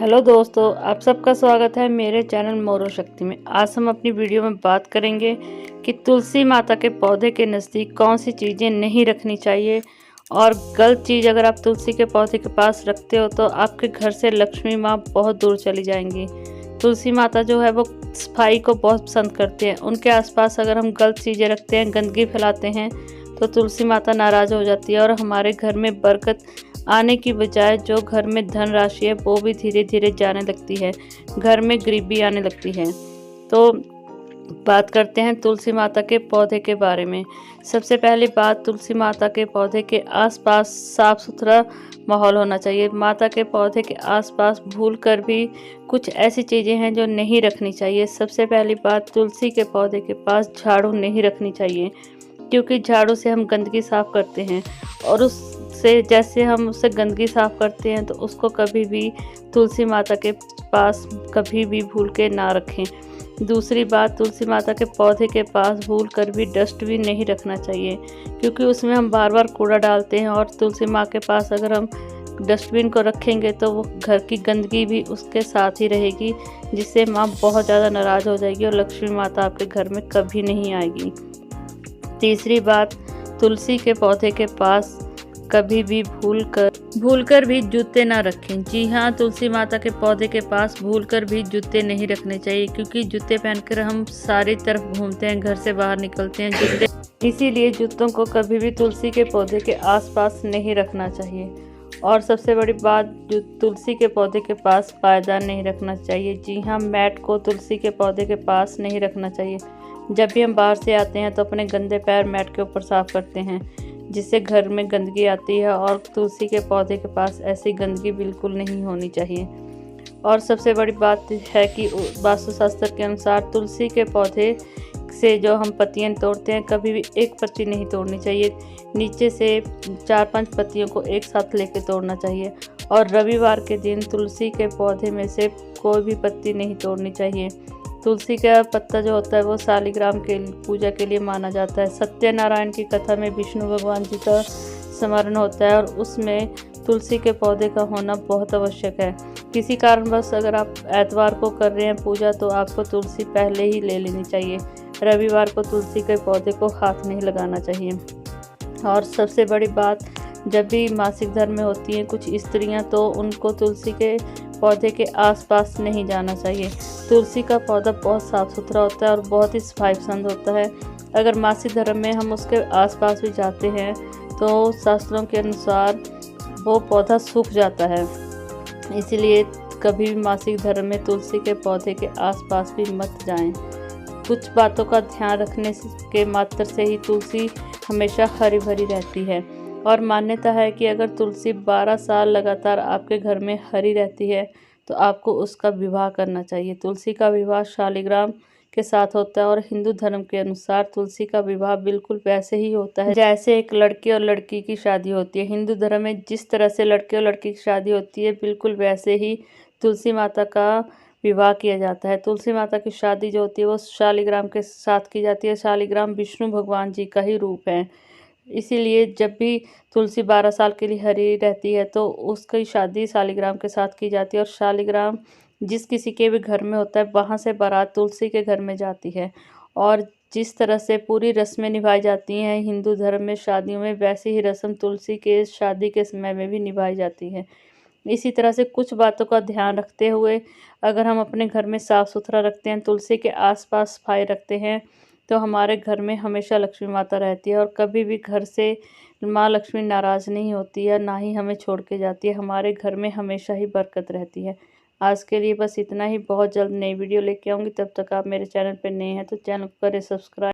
Hello दोस्तों, आप सबका स्वागत है मेरे चैनल मोरो शक्ति में। आज हम अपनी वीडियो में बात करेंगे कि तुलसी माता के पौधे के नज़दीक कौन सी चीज़ें नहीं रखनी चाहिए और गलत चीज़ अगर आप तुलसी के पौधे के पास रखते हो तो आपके घर से लक्ष्मी माँ बहुत दूर चली जाएंगी। तुलसी माता जो है वो सफाई को बहुत पसंद करते हैं। उनके आसपास अगर हम गलत चीज़ें रखते हैं, गंदगी फैलाते हैं तो तुलसी माता नाराज़ हो जाती है और हमारे घर में बरकत आने की बजाय जो घर में धन राशि है वो भी धीरे धीरे जाने लगती है, घर में गरीबी आने लगती है। तो बात करते हैं तुलसी माता के पौधे के बारे में। सबसे पहली बात, तुलसी माता के पौधे के आसपास साफ सुथरा माहौल होना चाहिए। माता के पौधे के आसपास भूल कर भी कुछ ऐसी चीज़ें हैं जो नहीं रखनी चाहिए। सबसे पहली बात, तुलसी के पौधे के पास झाड़ू नहीं रखनी चाहिए, क्योंकि झाड़ू से हम गंदगी साफ़ करते हैं और उससे जैसे हम उससे गंदगी साफ़ करते हैं तो उसको कभी भी तुलसी माता के पास कभी भी भूल के ना रखें। दूसरी बात, तुलसी माता के पौधे के पास भूल कर भी डस्टबिन नहीं रखना चाहिए, क्योंकि उसमें हम बार बार कूड़ा डालते हैं और तुलसी माँ के पास अगर हम डस्टबिन को रखेंगे तो वो घर की गंदगी भी उसके साथ ही रहेगी, जिससे माँ बहुत ज़्यादा नाराज़ हो जाएगी और लक्ष्मी माता आपके घर में कभी नहीं आएगी। तीसरी बात, तुलसी के पौधे के पास कभी भी भूलकर भी जूते ना रखें। जी हाँ, तुलसी माता के पौधे के पास भूलकर भी जूते नहीं रखने चाहिए, क्योंकि जूते पहनकर हम सारी तरफ घूमते हैं, घर से बाहर निकलते हैं जूते, इसीलिए जूतों को कभी भी तुलसी के पौधे के आसपास नहीं रखना चाहिए। और सबसे बड़ी बात, जो तुलसी के पौधे के पास पायदान नहीं रखना चाहिए। जी हाँ, मैट को तुलसी के पौधे के पास नहीं रखना चाहिए। जब भी हम बाहर से आते हैं तो अपने गंदे पैर मैट के ऊपर साफ करते हैं, जिससे घर में गंदगी आती है और तुलसी के पौधे के पास ऐसी गंदगी बिल्कुल नहीं होनी चाहिए। और सबसे बड़ी बात है कि वास्तुशास्त्र के अनुसार तुलसी के पौधे से जो हम पत्तियां तोड़ते हैं, कभी भी एक पत्ती नहीं तोड़नी चाहिए, नीचे से 4-5 पत्तियों को एक साथ लेके तोड़ना चाहिए। और रविवार के दिन तुलसी के पौधे में से कोई भी पत्ती नहीं तोड़नी चाहिए। तुलसी का पत्ता जो होता है वो शालिग्राम के पूजा के लिए माना जाता है। सत्यनारायण की कथा में विष्णु भगवान जी का स्मरण होता है और उसमें तुलसी के पौधे का होना बहुत आवश्यक है। किसी कारणवश अगर आप एतवार को कर रहे हैं पूजा तो आपको तुलसी पहले ही ले लेनी चाहिए। रविवार को तुलसी के पौधे को हाथ नहीं लगाना चाहिए। और सबसे बड़ी बात, जब भी मासिक धर्म में होती हैं कुछ स्त्रियां तो उनको तुलसी के पौधे के आसपास नहीं जाना चाहिए। तुलसी का पौधा बहुत साफ़ सुथरा होता है और बहुत ही सफाई पसंद होता है। अगर मासिक धर्म में हम उसके आसपास भी जाते हैं तो शास्त्रों के अनुसार वो पौधा सूख जाता है, इसलिए कभी भी मासिक धर्म में तुलसी के पौधे के आसपास भी मत जाएं। कुछ बातों का ध्यान रखने के मात्र से ही तुलसी हमेशा हरी भरी रहती है। और मान्यता है कि अगर तुलसी 12 साल लगातार आपके घर में हरी रहती है तो आपको उसका विवाह करना चाहिए। तुलसी का विवाह शालिग्राम के साथ होता है और हिंदू धर्म के अनुसार तुलसी का विवाह बिल्कुल वैसे ही होता है जैसे एक लड़के और लड़की की शादी होती है। हिंदू धर्म में जिस तरह से लड़के और लड़की की शादी होती है, बिल्कुल वैसे ही तुलसी माता का विवाह किया जाता है। तुलसी माता की शादी जो होती है वो शालिग्राम के साथ की जाती है। शालिग्राम विष्णु भगवान जी का ही रूप है, इसीलिए जब भी तुलसी 12 साल के लिए हरी रहती है तो उसकी शादी शालिग्राम के साथ की जाती है। और शालिग्राम जिस किसी के भी घर में होता है वहाँ से बारात तुलसी के घर में जाती है। और जिस तरह से पूरी रस्में निभाई जाती हैं हिंदू धर्म में शादियों में, वैसी ही रस्म तुलसी के शादी के समय में भी निभाई जाती है। इसी तरह से कुछ बातों का ध्यान रखते हुए अगर हम अपने घर में साफ़ सुथरा रखते हैं, तुलसी के आसपास सफाई रखते हैं, तो हमारे घर में हमेशा लक्ष्मी माता रहती है और कभी भी घर से माँ लक्ष्मी नाराज़ नहीं होती है, ना ही हमें छोड़ के जाती है। हमारे घर में हमेशा ही बरकत रहती है। आज के लिए बस इतना ही। बहुत जल्द नई वीडियो लेके आऊँगी, तब तक आप मेरे चैनल पर नए हैं तो चैनल को करें सब्सक्राइब।